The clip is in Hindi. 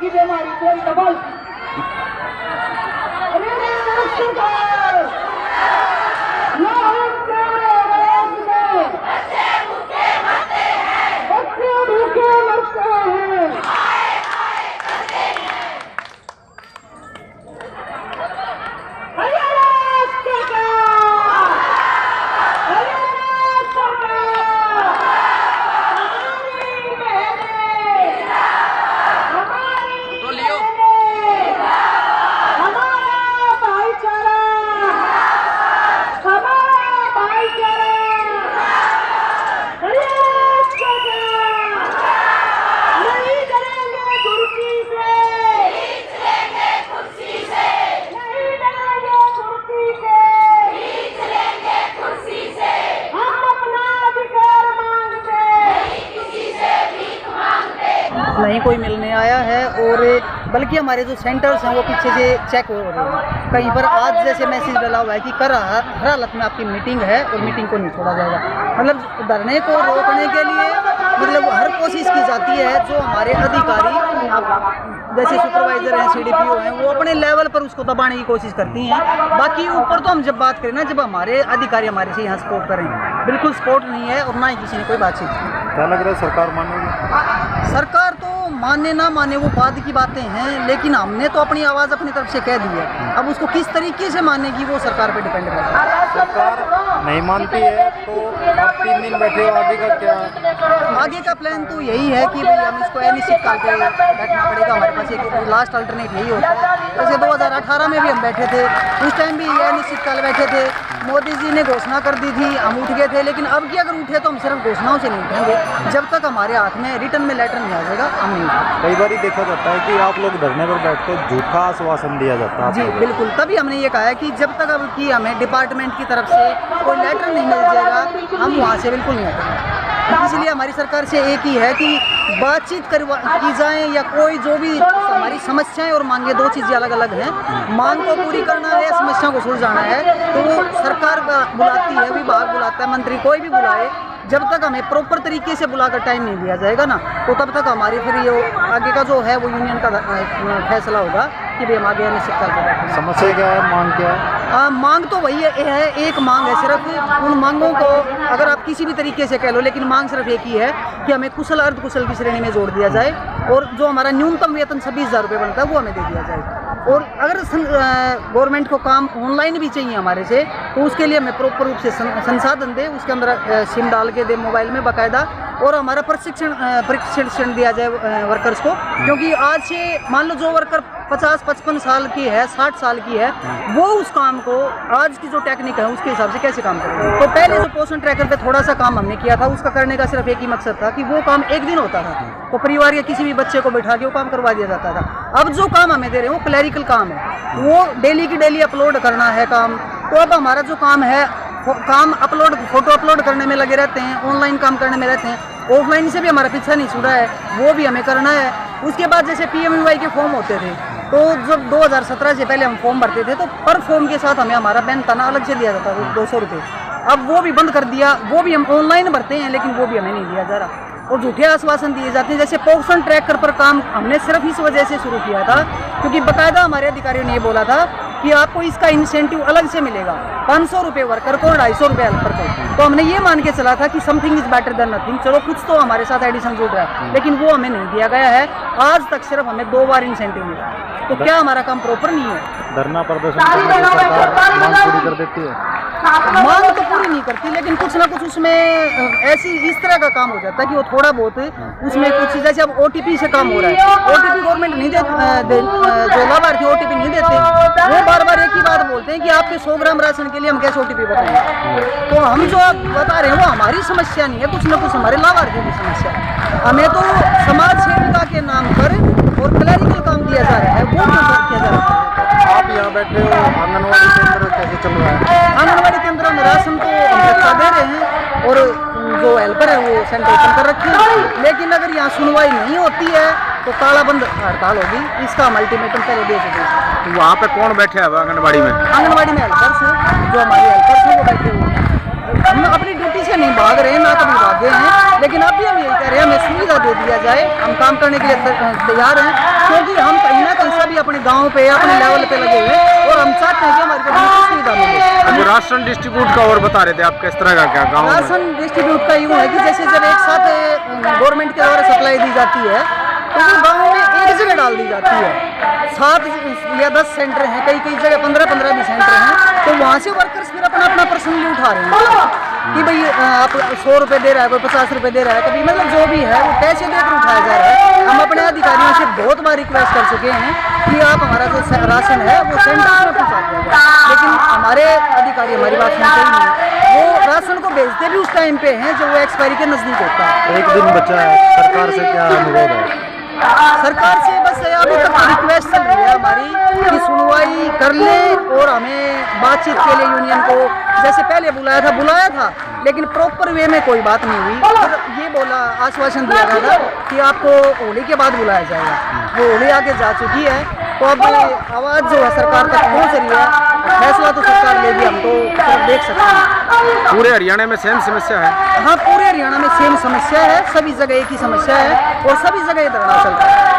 की बीमारी कोई डबल नहीं कोई मिलने आया है। और बल्कि हमारे जो सेंटर्स हैं वो पीछे से चेक हो रहे हैं। कहीं पर आज जैसे मैसेज डाला हुआ है कि हर हालत में आपकी मीटिंग है और मीटिंग को नहीं छोड़ा जाएगा। मतलब धरने को रोकने के लिए मतलब हर कोशिश की जाती है। जो हमारे अधिकारी जैसे सुपरवाइजर हैं, CDPO हैं, वो अपने लेवल पर उसको दबाने की कोशिश करती हैं। बाकी ऊपर तो हम जब बात करें ना, जब हमारे अधिकारी हमारे से यहाँ सपोर्ट करें, बिल्कुल सपोर्ट नहीं है और ना ही किसी ने कोई बातचीत की। क्या लग रहा है सरकार मानेगी? सरकार तो माने ना माने वो बाद की बातें हैं, लेकिन हमने तो अपनी आवाज़ अपनी तरफ से कह दी है। अब उसको किस तरीके से मानेगी वो सरकार पे डिपेंड करता है। सरकार नहीं मानती है तो आप 3 दिन बैठे हो, आगे का क्या? आगे का प्लान तो यही है कि भाई हम इसको अनिश्चित काल पे बैठना पड़ेगा। हमारे पास एक लास्ट अल्टरनेट यही होता है। जैसे 2018 में भी हम बैठे थे, उस टाइम भी ये अनिश्चित काल बैठे थे। मोदी जी ने घोषणा कर दी थी, हम उठ गए थे। लेकिन अब की अगर उठे तो हम सिर्फ घोषणाओं से नहीं उठेंगे। जब तक हमारे हाथ में रिटर्न में लेटर नहीं आ जाएगा हम नहीं उठेंगे। कई बार देखा जाता है कि आप लोग धरने पर बैठते हो, झूठा आश्वासन दिया जाता है। जी बिल्कुल, तभी हमने ये कहा है कि जब तक अब की हमें डिपार्टमेंट की तरफ से कोई लेटर नहीं मिल जाएगा हम वहाँ से बिल्कुल नहीं हटेंगे। इसलिए हमारी सरकार से एक ही है कि बातचीत की जाए या कोई जो भी हमारी समस्याएं और मांगे, दो चीज़ें अलग अलग हैं। मांग को पूरी करना है, समस्याओं को सुलझाना है, तो वो सरकार बुलाती है, विभाग बुलाता है, मंत्री कोई भी बुलाए। जब तक हमें प्रॉपर तरीके से बुलाकर टाइम नहीं दिया जाएगा ना, तो तब तक हमारी फिर ये आगे का जो है वो यूनियन का फैसला होगा कि भाई हम आगे अनिश्चित काल पे बैठेंगे। समस्या क्या है, मांग क्या है? मांग तो वही है, एक मांग है सिर्फ। उन मांगों को अगर आप किसी भी तरीके से कह लो, लेकिन मांग सिर्फ एक ही है कि हमें कुशल अर्धकुशल की श्रेणी में जोड़ दिया जाए और जो हमारा न्यूनतम वेतन 26,000 रुपये बनता है वो हमें दे दिया जाए। और अगर गवर्नमेंट को काम ऑनलाइन भी चाहिए हमारे से, तो उसके लिए हमें प्रॉपर रूप से संसाधन दे, उसके अंदर सिम डाल के दे मोबाइल में बाकायदा, और हमारा प्रशिक्षण दिया जाए वर्कर्स को। क्योंकि आज से मान लो जो वर्कर 50-55 साल की है, 60 साल की है, वो उस काम को आज की जो टेक्निक है उसके हिसाब से कैसे काम करेंगे। तो पहले जो पोषण ट्रैकर पे थोड़ा सा काम हमने किया था, उसका करने का सिर्फ एक ही मकसद था कि वो काम एक दिन होता था, तो परिवार या किसी भी बच्चे को बैठा के वो काम करवा दिया जाता था। अब जो काम हमें दे रहे हैं वो क्लैरिकल काम है, वो डेली की डेली अपलोड करना है काम। तो अब हमारा जो काम है, काम अपलोड, फोटो अपलोड करने में लगे रहते हैं, ऑनलाइन काम करने में रहते हैं। ऑफलाइन से भी हमारा पीछा नहीं छूटा है, वो भी हमें करना है। उसके बाद जैसे PMUY के फॉर्म होते थे, तो जब 2017 से पहले हम फॉर्म भरते थे तो पर फॉर्म के साथ हमें हमारा बैंक तना अलग से दिया जाता था 200 रुपये। अब वो भी बंद कर दिया, वो भी हम ऑनलाइन भरते हैं, लेकिन वो भी हमें नहीं दिया जा रहा और झूठे आश्वासन दिए जाते हैं। जैसे पोषण ट्रैकर पर काम हमने सिर्फ इस वजह से शुरू किया था क्योंकि बाकायदा हमारे अधिकारियों ने ये बोला था कि आपको इसका इंसेंटिव अलग से मिलेगा, 500 रुपये वर्कर को और 250 रुपये हेल्पर को। तो हमने ये मान के चला था कि something is better than nothing, चलो कुछ तो हमारे साथ एडिशन जुड़ रहा है, लेकिन वो हमें नहीं दिया गया है। आज तक सिर्फ हमें 2 बार इंसेंटिव मिला, तो क्या हमारा काम प्रॉपर नहीं है? धरना प्रदर्शन करने से सरकार मांग पूरी कर देती है? मांग तो पूरी नहीं करती, लेकिन कुछ ना कुछ उसमें ऐसी इस तरह का काम हो जाता है कि वो थोड़ा बहुत उसमें कुछ, जैसे अब OTP से काम हो रहा है, OTP गवर्नमेंट नहीं देती, जो लाभार्थी OTP नहीं देते, वो बार बार एक ही बात बोलते हैं कि आपके 100 ग्राम राशन के लिए हम कैसे OTP बताएंगे। तो हम जो बता रहे हैं वो हमारी समस्या नहीं है, कुछ ना कुछ हमारे लाभार्थियों की समस्या है। हमें तो समाज सेविका के नाम पर और क्लैरिकल काम दिया जा रहा है, वो किया जा रहा है। आप यहाँ बैठे हो, आंगनबाड़ी केंद्र कैसे चल रहा है? आंगनबाड़ी केंद्र में राशन तो हम बच्चा दे रहे हैं और जो हेल्पर है वो सेंटर ओपन कर रखे हैं, लेकिन अगर यहाँ सुनवाई नहीं होती है तो तालाबंद हड़ताल होगी। इसका हम अल्टीमेटम पहले दे चुके हैं। तो वहाँ पे कौन बैठे हैं आंगनबाड़ी में? आंगनबाड़ी में हेल्पर्स हैं, जो हमारे हेल्पर्स हैं वो बैठे हुए हैं। हम अपनी ड्यूटी से नहीं भाग रहे हैं, ना कभी भागे हैं, लेकिन अब भी हम यही कह रहे हैं हमें सुविधा दे दिया जाए। हम काम करने के लिए तैयार हैं, क्योंकि हम कहीं ना कहीं सभी अपने गाँव पे अपने लेवल पे लगे हुए हैं और हम चाहते हैं कि हमारे को बिल्कुल सुविधा मिले। अब राशन डिस्ट्रीब्यूट का और बता रहे थे आप, किस तरह का क्या गाँव में? राशन डिस्ट्रीब्यूट का यूँ है कि जैसे जब एक साथ गवर्नमेंट के द्वारा सप्लाई दी जाती है तो वो गाँव में एक जगह डाल दी जाती है। 7 या 10 सेंटर हैं, कई कई जगह 15-15 भी सेंटर हैं, तो वहाँ से वर्कर्स फिर अपना अपना पर्सनली उठा रहे हैं कि भाई आप 100 रुपये दे रहा है, कोई 50 रुपये दे रहा है, कभी मतलब जो भी है वो पैसे देकर उठाया जा रहा है। हम अपने अधिकारियों से बहुत बार रिक्वेस्ट कर चुके हैं कि आप हमारा जो राशन है वो सेंटर में पहुँचा दिया जाए, लेकिन हमारे अधिकारी हमारी बात सुनते ही नहीं। वो राशन को भेजते भी उस टाइम पे हैं जब वो एक्सपायरी के नज़दीक होता है। एक दिन बचा है, सरकार से क्या अनुरोध है? सरकार से बस अभी तक रिक्वेस्ट चल रही है हमारी कि सुनवाई कर ले और हमें बातचीत के लिए यूनियन को जैसे पहले बुलाया था, लेकिन प्रॉपर वे में कोई बात नहीं हुई। फिर ये बोला, आश्वासन दिया गया था कि आपको होली के बाद बुलाया जाएगा, वो होली आगे जा चुकी है, तो अब आवाज़ जो है सरकार तक पहुँच रही है, फैसला तो सरकार लेगी, हम तो सब देख सकते हैं। पूरे हरियाणा में सेम समस्या है? हाँ, पूरे हरियाणा में सेम समस्या है, सभी जगह एक ही समस्या है और सभी जगह धरना चल रहा है।